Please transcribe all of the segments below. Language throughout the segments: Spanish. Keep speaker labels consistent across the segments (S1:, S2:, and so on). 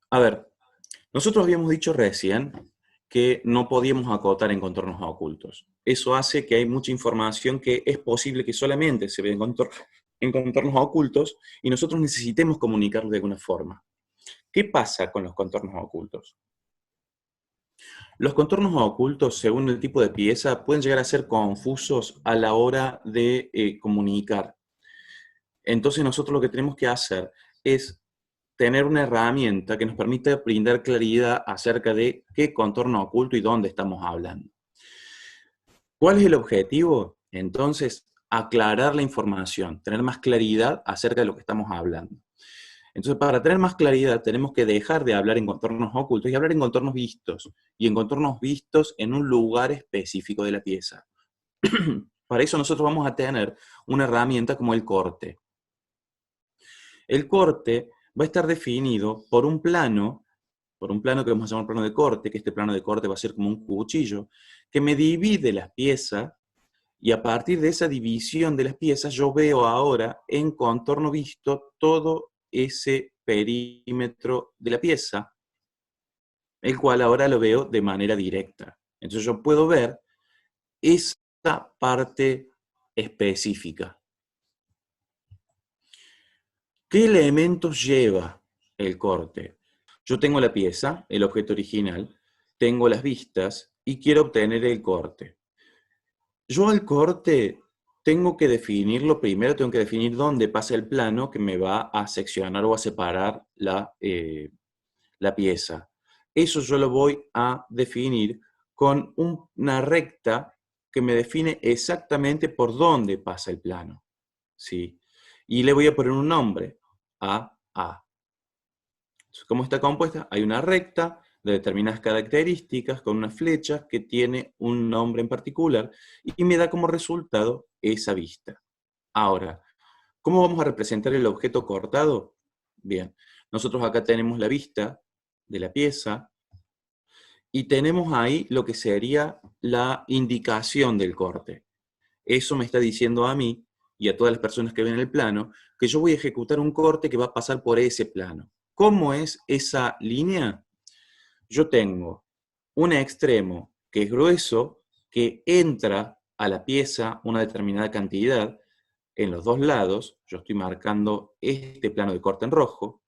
S1: A ver, nosotros habíamos dicho recién que no podíamos acotar en contornos ocultos. Eso hace que hay mucha información que es posible que solamente se vea en contornos ocultos y nosotros necesitemos comunicarlo de alguna forma. ¿Qué pasa con los contornos ocultos? Los contornos ocultos, según el tipo de pieza, pueden llegar a ser confusos a la hora de comunicar. Entonces nosotros lo que tenemos que hacer es tener una herramienta que nos permita brindar claridad acerca de qué contorno oculto y dónde estamos hablando. ¿Cuál es el objetivo? Entonces, aclarar la información, tener más claridad acerca de lo que estamos hablando. Entonces, para tener más claridad, tenemos que dejar de hablar en contornos ocultos y hablar en contornos vistos, y en contornos vistos en un lugar específico de la pieza. Para eso nosotros vamos a tener una herramienta como el corte. El corte va a estar definido por un plano que vamos a llamar plano de corte, que este plano de corte va a ser como un cuchillo, que me divide las piezas, y a partir de esa división de las piezas yo veo ahora en contorno visto todo ese perímetro de la pieza, el cual ahora lo veo de manera directa. Entonces yo puedo ver esa parte específica. ¿Qué elementos lleva el corte? Yo tengo la pieza, el objeto original, tengo las vistas y quiero obtener el corte. Yo al corte tengo que definirlo primero, tengo que definir dónde pasa el plano que me va a seccionar o a separar la pieza. Eso yo lo voy a definir con una recta que me define exactamente por dónde pasa el plano, ¿sí? Y le voy a poner un nombre, AA. ¿Cómo está compuesta? Hay una recta de determinadas características con unas flechas que tiene un nombre en particular y me da como resultado esa vista. Ahora, ¿cómo vamos a representar el objeto cortado? Bien, nosotros acá tenemos la vista de la pieza y tenemos ahí lo que sería la indicación del corte. Eso me está diciendo a mí y a todas las personas que ven el plano que yo voy a ejecutar un corte que va a pasar por ese plano. ¿Cómo es esa línea? Yo tengo un extremo que es grueso, que entra a la pieza una determinada cantidad en los dos lados. Yo estoy marcando este plano de corte en rojo.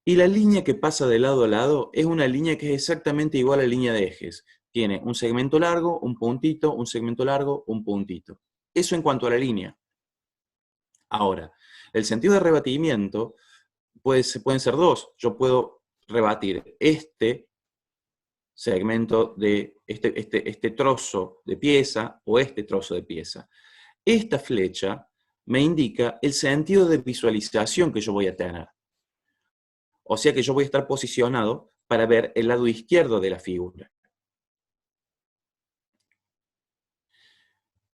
S1: Y la línea que pasa de lado a lado es una línea que es exactamente igual a la línea de ejes. Tiene un segmento largo, un puntito, un segmento largo, un puntito. Eso en cuanto a la línea. Ahora, el sentido de rebatimiento pueden ser dos. Yo puedo rebatir este segmento de este trozo de pieza o este trozo de pieza. Esta flecha me indica el sentido de visualización que yo voy a tener. O sea que yo voy a estar posicionado para ver el lado izquierdo de la figura.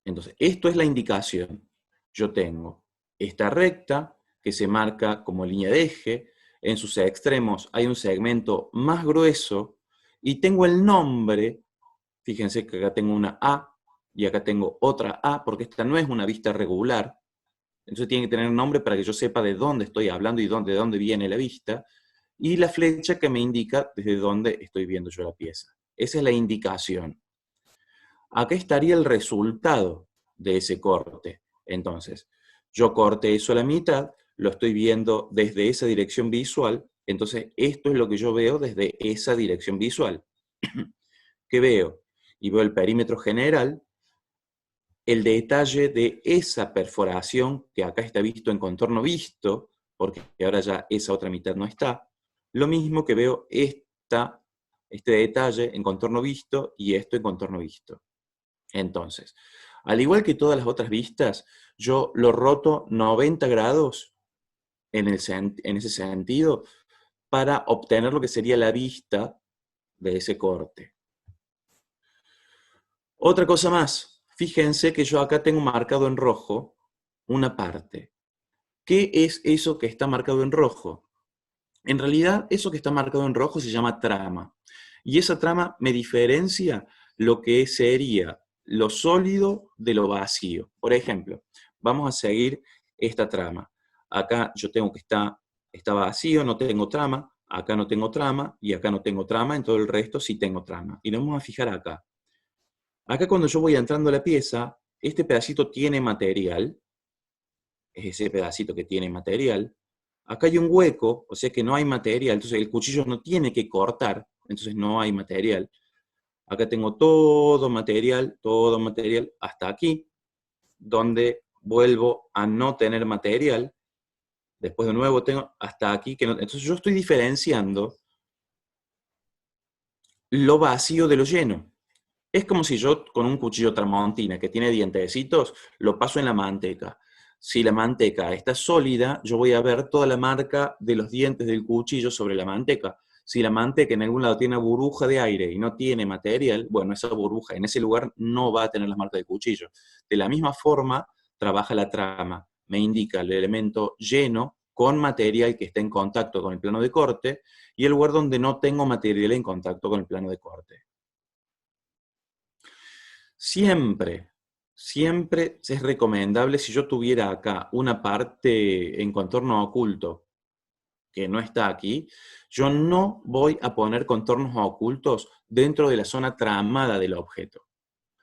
S1: Entonces, esto es la indicación. Yo tengo esta recta que se marca como línea de eje. En sus extremos hay un segmento más grueso y tengo el nombre. Fíjense que acá tengo una A y acá tengo otra A porque esta no es una vista regular. Entonces tiene que tener nombre para que yo sepa de dónde estoy hablando y de dónde viene la vista. Y la flecha que me indica desde dónde estoy viendo yo la pieza. Esa es la indicación. Acá estaría el resultado de ese corte. Entonces, yo corté eso a la mitad, lo estoy viendo desde esa dirección visual, entonces esto es lo que yo veo desde esa dirección visual. ¿Qué veo? Y veo el perímetro general, el detalle de esa perforación, que acá está visto en contorno visto, porque ahora ya esa otra mitad no está. Lo mismo que veo este detalle en contorno visto y esto en contorno visto. Entonces, al igual que todas las otras vistas, yo lo roto 90 grados en ese sentido para obtener lo que sería la vista de ese corte. Otra cosa más, fíjense que yo acá tengo marcado en rojo una parte. ¿Qué es eso que está marcado en rojo? En realidad, eso que está marcado en rojo se llama trama. Y esa trama me diferencia lo que sería lo sólido de lo vacío. Por ejemplo, vamos a seguir esta trama. Acá yo tengo que está vacío, no tengo trama. Acá no tengo trama, y acá no tengo trama, en todo el resto sí tengo trama. Y nos vamos a fijar acá. Acá cuando yo voy entrando a la pieza, este pedacito tiene material, es ese pedacito que tiene material. Acá hay un hueco, o sea que no hay material, entonces el cuchillo no tiene que cortar, entonces no hay material. Acá tengo todo material, hasta aquí, donde vuelvo a no tener material. Después de nuevo tengo hasta aquí, que no, entonces yo estoy diferenciando lo vacío de lo lleno. Es como si yo con un cuchillo tramontina que tiene dientecitos, lo paso en la manteca. Si la manteca está sólida, yo voy a ver toda la marca de los dientes del cuchillo sobre la manteca. Si la manteca en algún lado tiene una burbuja de aire y no tiene material, bueno, esa burbuja en ese lugar no va a tener las marcas del cuchillo. De la misma forma, trabaja la trama. Me indica el elemento lleno con material que está en contacto con el plano de corte y el lugar donde no tengo material en contacto con el plano de corte. Siempre, siempre es recomendable, si yo tuviera acá una parte en contorno oculto que no está aquí, yo no voy a poner contornos ocultos dentro de la zona tramada del objeto.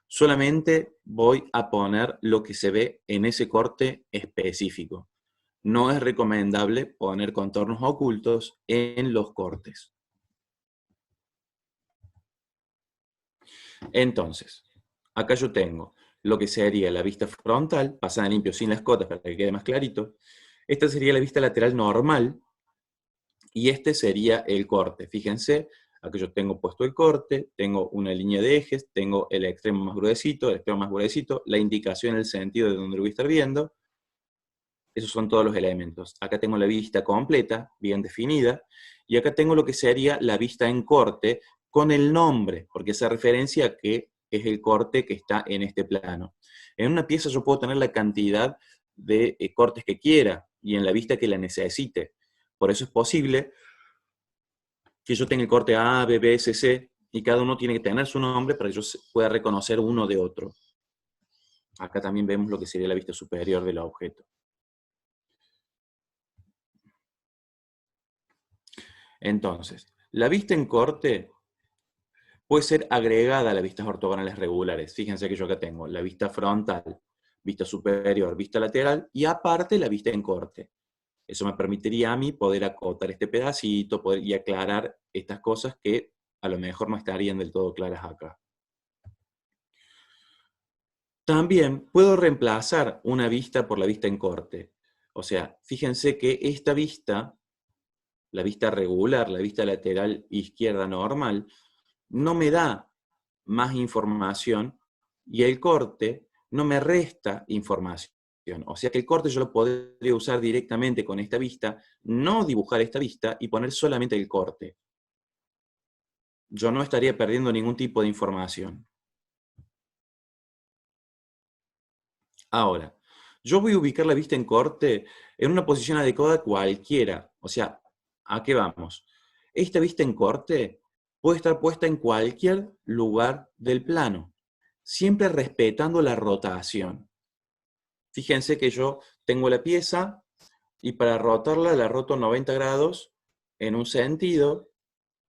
S1: Solamente voy a poner lo que se ve en ese corte específico. No es recomendable poner contornos ocultos en los cortes. Entonces, acá yo tengo lo que sería la vista frontal, pasada en limpio sin las cotas para que quede más clarito. Esta sería la vista lateral normal y este sería el corte. Fíjense, acá yo tengo puesto el corte, tengo una línea de ejes, tengo el extremo más gruesito, el extremo más gruesito, la indicación en el sentido de donde lo voy a estar viendo. Esos son todos los elementos. Acá tengo la vista completa, bien definida, y acá tengo lo que sería la vista en corte con el nombre, porque hace referencia a que es el corte que está en este plano. En una pieza yo puedo tener la cantidad de cortes que quiera y en la vista que la necesite. Por eso es posible que yo tenga el corte A, B, B, C, C, y cada uno tiene que tener su nombre para que yo pueda reconocer uno de otro. Acá también vemos lo que sería la vista superior del objeto. Entonces, la vista en corte puede ser agregada a las vistas ortogonales regulares. Fíjense que yo acá tengo la vista frontal, vista superior, vista lateral y aparte la vista en corte. Eso me permitiría a mí poder acotar este pedacito y aclarar estas cosas que a lo mejor no estarían del todo claras acá. También puedo reemplazar una vista por la vista en corte. O sea, fíjense que esta vista, la vista regular, la vista lateral izquierda normal, no me da más información y el corte no me resta información. O sea que el corte yo lo podría usar directamente con esta vista, no dibujar esta vista y poner solamente el corte. Yo no estaría perdiendo ningún tipo de información. Ahora, yo voy a ubicar la vista en corte en una posición adecuada cualquiera. O sea, ¿a qué vamos? Esta vista en corte puede estar puesta en cualquier lugar del plano, siempre respetando la rotación. Fíjense que yo tengo la pieza y para rotarla la roto 90 grados en un sentido.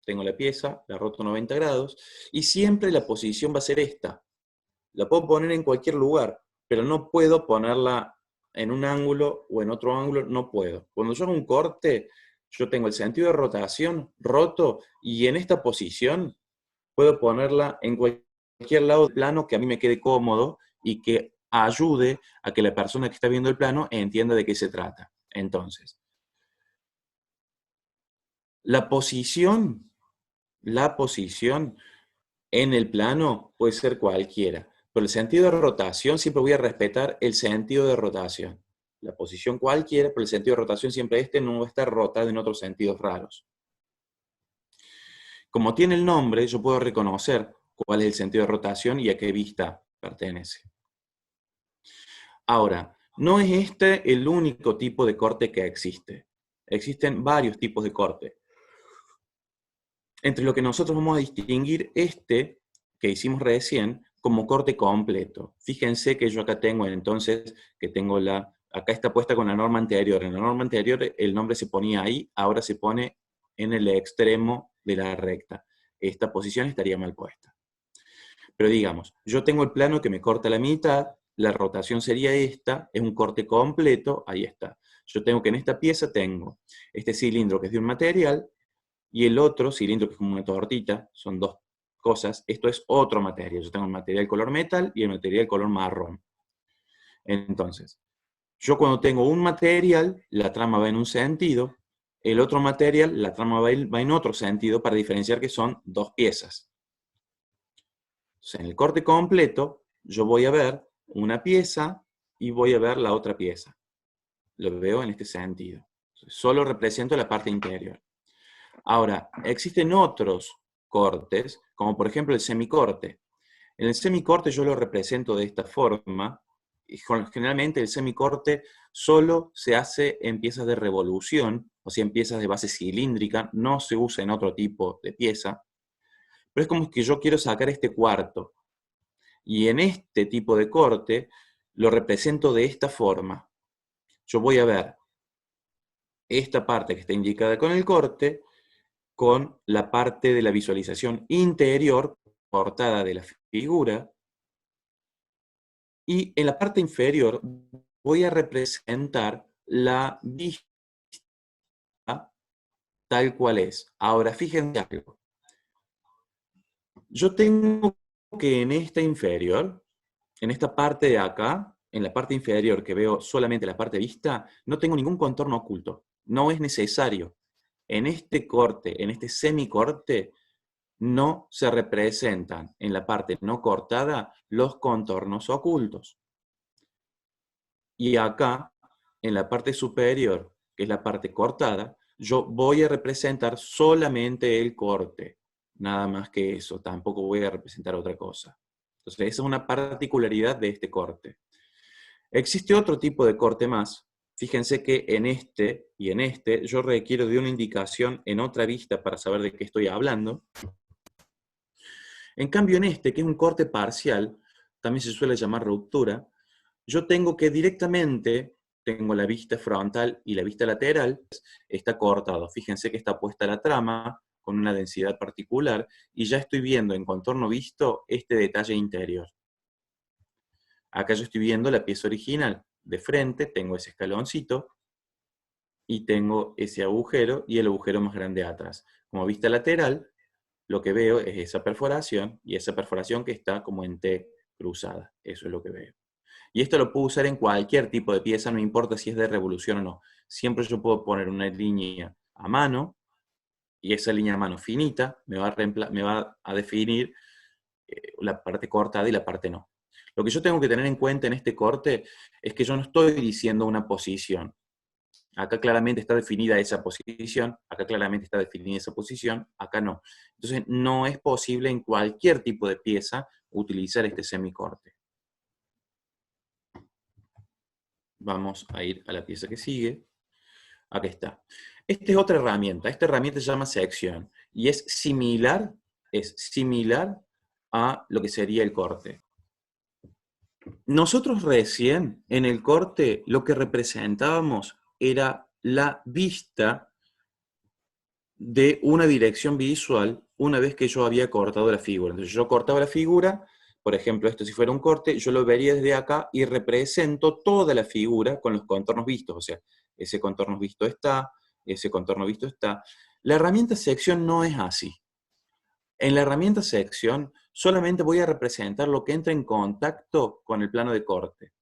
S1: Tengo la pieza, la roto 90 grados y siempre la posición va a ser esta. La puedo poner en cualquier lugar, pero no puedo ponerla en un ángulo o en otro ángulo, no puedo. Cuando yo hago un corte, yo tengo el sentido de rotación roto y en esta posición puedo ponerla en cualquier lado del plano que a mí me quede cómodo y que ayude a que la persona que está viendo el plano entienda de qué se trata. Entonces, la posición en el plano puede ser cualquiera, pero el sentido de rotación siempre voy a respetar el sentido de rotación. La posición cualquiera, pero el sentido de rotación siempre no va a estar rotado en otros sentidos raros. Como tiene el nombre, yo puedo reconocer cuál es el sentido de rotación y a qué vista pertenece. Ahora, no es este el único tipo de corte que existe. Existen varios tipos de corte. Entre lo que nosotros vamos a distinguir este que hicimos recién como corte completo. Fíjense que yo acá tengo entonces, que tengo acá está puesta con la norma anterior. En la norma anterior el nombre se ponía ahí, ahora se pone en el extremo de la recta. Esta posición estaría mal puesta. Pero digamos, yo tengo el plano que me corta la mitad, la rotación sería esta, es un corte completo, ahí está. Yo tengo que en esta pieza tengo este cilindro que es de un material, y el otro cilindro que es como una tortita, son dos cosas, esto es otro material. Yo tengo el material color metal y el material color marrón. Entonces, yo cuando tengo un material, la trama va en un sentido, el otro material, la trama va en otro sentido, para diferenciar que son dos piezas. Entonces, en el corte completo, yo voy a ver una pieza y voy a ver la otra pieza. Lo veo en este sentido. Solo represento la parte interior. Ahora, existen otros cortes, como por ejemplo el semicorte. En el semicorte yo lo represento de esta forma, y generalmente el semicorte solo se hace en piezas de revolución, o sea, en piezas de base cilíndrica, no se usa en otro tipo de pieza, pero es como que yo quiero sacar este cuarto, y en este tipo de corte lo represento de esta forma. Yo voy a ver esta parte que está indicada con el corte, con la parte de la visualización interior cortada de la figura, y en la parte inferior voy a representar la vista tal cual es. Ahora, fíjense algo. Yo tengo que en esta inferior, en esta parte de acá, en la parte inferior que veo solamente la parte vista, no tengo ningún contorno oculto. No es necesario. En este corte, en este semicorte, no se representan en la parte no cortada los contornos ocultos. Y acá, en la parte superior, que es la parte cortada, yo voy a representar solamente el corte. Nada más que eso, tampoco voy a representar otra cosa. Entonces, esa es una particularidad de este corte. Existe otro tipo de corte más. Fíjense que en este y en este yo requiero de una indicación en otra vista para saber de qué estoy hablando. En cambio, en este, que es un corte parcial, también se suele llamar ruptura, yo tengo que directamente, tengo la vista frontal y la vista lateral, está cortado. Fíjense que está puesta la trama con una densidad particular y ya estoy viendo en contorno visto este detalle interior. Acá yo estoy viendo la pieza original. De frente tengo ese escaloncito y tengo ese agujero y el agujero más grande atrás. Como vista lateral, lo que veo es esa perforación y esa perforación que está como en T cruzada. Eso es lo que veo. Y esto lo puedo usar en cualquier tipo de pieza, no importa si es de revolución o no. Siempre yo puedo poner una línea a mano, y esa línea a mano finita me va a definir la parte cortada y la parte no. Lo que yo tengo que tener en cuenta en este corte es que yo no estoy diciendo una posición. Acá claramente está definida esa posición, acá claramente está definida esa posición, acá no. Entonces no es posible en cualquier tipo de pieza utilizar este semicorte. Vamos a ir a la pieza que sigue. Aquí está. Esta es otra herramienta. Esta herramienta se llama sección. Y es similar a lo que sería el corte. Nosotros recién, en el corte, lo que representábamos era la vista de una dirección visual una vez que yo había cortado la figura. Entonces yo cortaba la figura, por ejemplo, esto si fuera un corte, yo lo vería desde acá y represento toda la figura con los contornos vistos. O sea, ese contorno visto está, ese contorno visto está. La herramienta sección no es así. En la herramienta sección solamente voy a representar lo que entra en contacto con el plano de corte.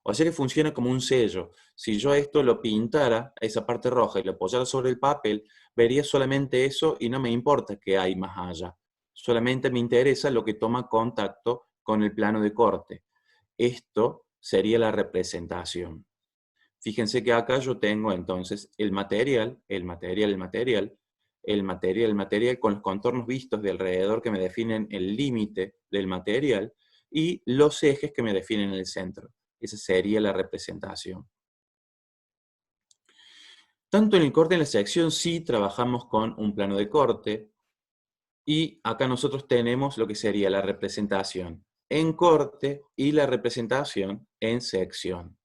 S1: O sea que funciona como un sello. Si yo esto lo pintara, esa parte roja, y lo apoyara sobre el papel, vería solamente eso y no me importa qué hay más allá. Solamente me interesa lo que toma contacto con el plano de corte. Esto sería la representación. Fíjense que acá yo tengo entonces el material con los contornos vistos de alrededor que me definen el límite del material y los ejes que me definen el centro. Esa sería la representación. Tanto en el corte en la sección sí trabajamos con un plano de corte y acá nosotros tenemos lo que sería la representación en corte y la representación en sección.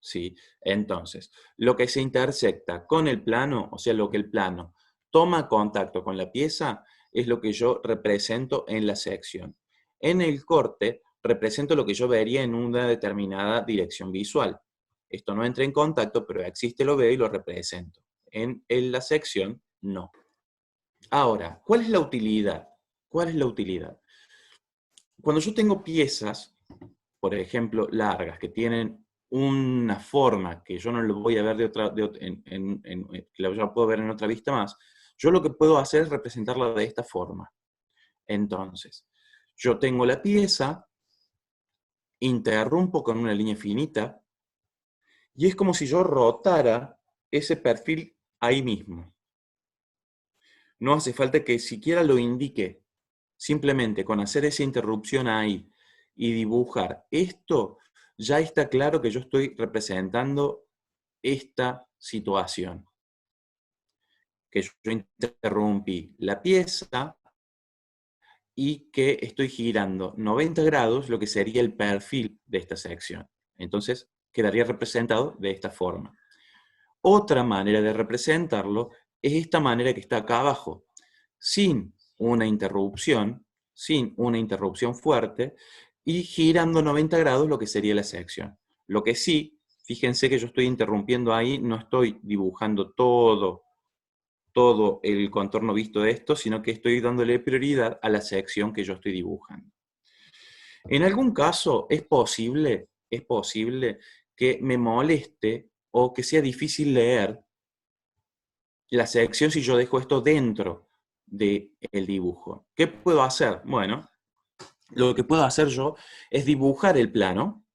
S1: ¿Sí? Entonces, lo que se intersecta con el plano, o sea, lo que el plano toma contacto con la pieza es lo que yo represento en la sección. En el corte represento lo que yo vería en una determinada dirección visual. Esto no entra en contacto, pero existe, lo veo y lo represento. En la sección, no. Ahora, ¿cuál es la utilidad? ¿Cuál es la utilidad? Cuando yo tengo piezas, por ejemplo, largas, que tienen una forma que yo no lo voy a ver que la puedo ver en otra vista más, yo lo que puedo hacer es representarla de esta forma. Entonces, yo tengo la pieza, interrumpo con una línea finita, y es como si yo rotara ese perfil ahí mismo. No hace falta que siquiera lo indique. Simplemente con hacer esa interrupción ahí y dibujar esto, ya está claro que yo estoy representando esta situación. Que yo interrumpí la pieza y que estoy girando 90 grados, lo que sería el perfil de esta sección. Entonces, quedaría representado de esta forma. Otra manera de representarlo es esta manera que está acá abajo, sin una interrupción fuerte, y girando 90 grados lo que sería la sección. Lo que sí, fíjense que yo estoy interrumpiendo ahí, no estoy dibujando todo el contorno visto de esto, sino que estoy dándole prioridad a la sección que yo estoy dibujando. En algún caso es posible que me moleste o que sea difícil leer la sección si yo dejo esto dentro del dibujo. ¿Qué puedo hacer? Bueno, lo que puedo hacer yo es dibujar el plano,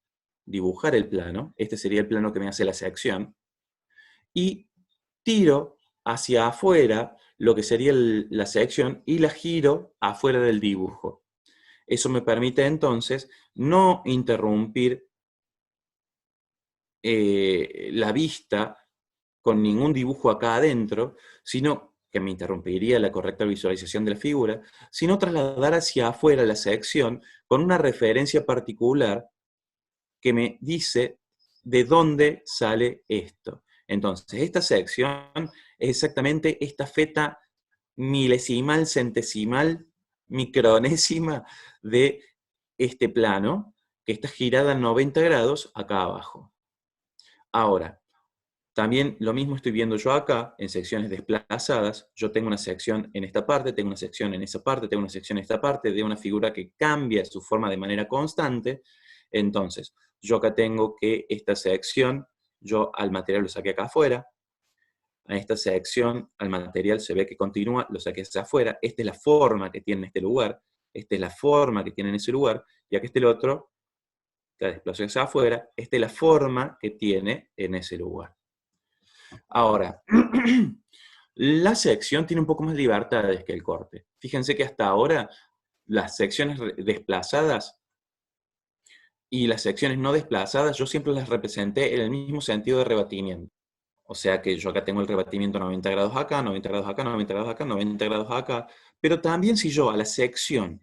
S1: este sería el plano que me hace la sección, y tiro hacia afuera lo que sería la sección y la giro afuera del dibujo. Eso me permite entonces no interrumpir la vista con ningún dibujo acá adentro, sino que me interrumpiría la correcta visualización de la figura, sino trasladar hacia afuera la sección con una referencia particular que me dice de dónde sale esto. Entonces, esta sección es exactamente esta feta milesimal, centesimal, micronésima de este plano, que está girada a 90 grados acá abajo. Ahora, también lo mismo estoy viendo yo acá, en secciones desplazadas. Yo tengo una sección en esta parte, tengo una sección en esa parte, tengo una sección en esta parte, de una figura que cambia su forma de manera constante. Entonces, yo acá tengo que esta sección, yo al material lo saqué acá afuera. A esta sección, al material se ve que continúa, lo saqué hacia afuera. Esta es la forma que tiene en este lugar. Esta es la forma que tiene en ese lugar. Y aquí está el otro, que desplazó hacia afuera. Esta es la forma que tiene en ese lugar. Ahora, la sección tiene un poco más de libertades que el corte. Fíjense que hasta ahora las secciones desplazadas y las secciones no desplazadas yo siempre las representé en el mismo sentido de rebatimiento. O sea que yo acá tengo el rebatimiento 90 grados acá, 90 grados acá, 90 grados acá, 90 grados acá. Pero también si yo a la sección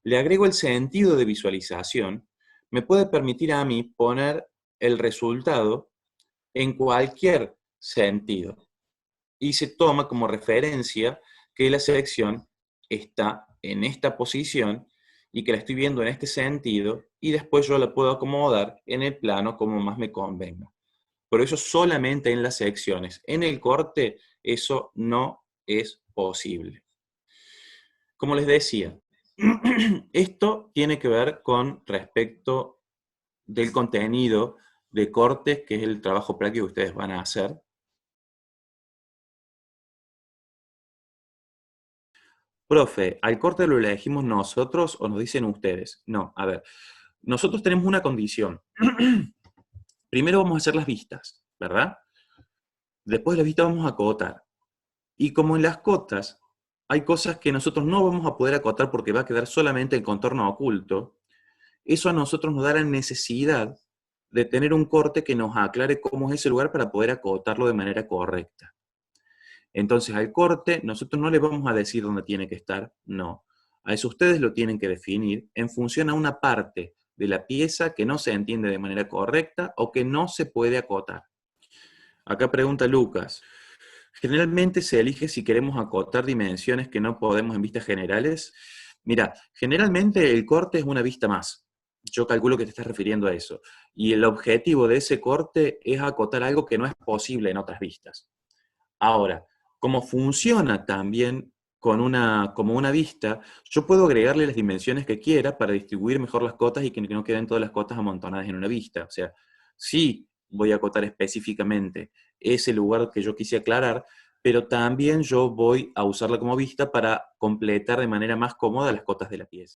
S1: le agrego el sentido de visualización, me puede permitir a mí poner el resultado en cualquier sentido. Y se toma como referencia que la sección está en esta posición y que la estoy viendo en este sentido, y después yo la puedo acomodar en el plano como más me convenga. Pero eso solamente en las secciones. En el corte eso no es posible. Como les decía, esto tiene que ver con respecto del contenido de cortes, que es el trabajo práctico que ustedes van a hacer. Profe, ¿al corte lo elegimos nosotros o nos dicen ustedes? No, a ver, nosotros tenemos una condición. Primero vamos a hacer las vistas, ¿verdad? Después de las vistas vamos a acotar. Y como en las cotas hay cosas que nosotros no vamos a poder acotar porque va a quedar solamente el contorno oculto, eso a nosotros nos da la necesidad de tener un corte que nos aclare cómo es ese lugar para poder acotarlo de manera correcta. Entonces, al corte, nosotros no le vamos a decir dónde tiene que estar, no. A eso ustedes lo tienen que definir en función a una parte de la pieza que no se entiende de manera correcta o que no se puede acotar. Acá pregunta Lucas, Generalmente se elige si queremos acotar dimensiones que no podemos en vistas generales. Mira, generalmente el corte es una vista más. Yo calculo que te estás refiriendo a eso. Y el objetivo de ese corte es acotar algo que no es posible en otras vistas. Ahora, como funciona también como una vista, yo puedo agregarle las dimensiones que quiera para distribuir mejor las cotas y que no queden todas las cotas amontonadas en una vista. O sea, sí voy a acotar específicamente ese lugar que yo quise aclarar, pero también yo voy a usarla como vista para completar de manera más cómoda las cotas de la pieza.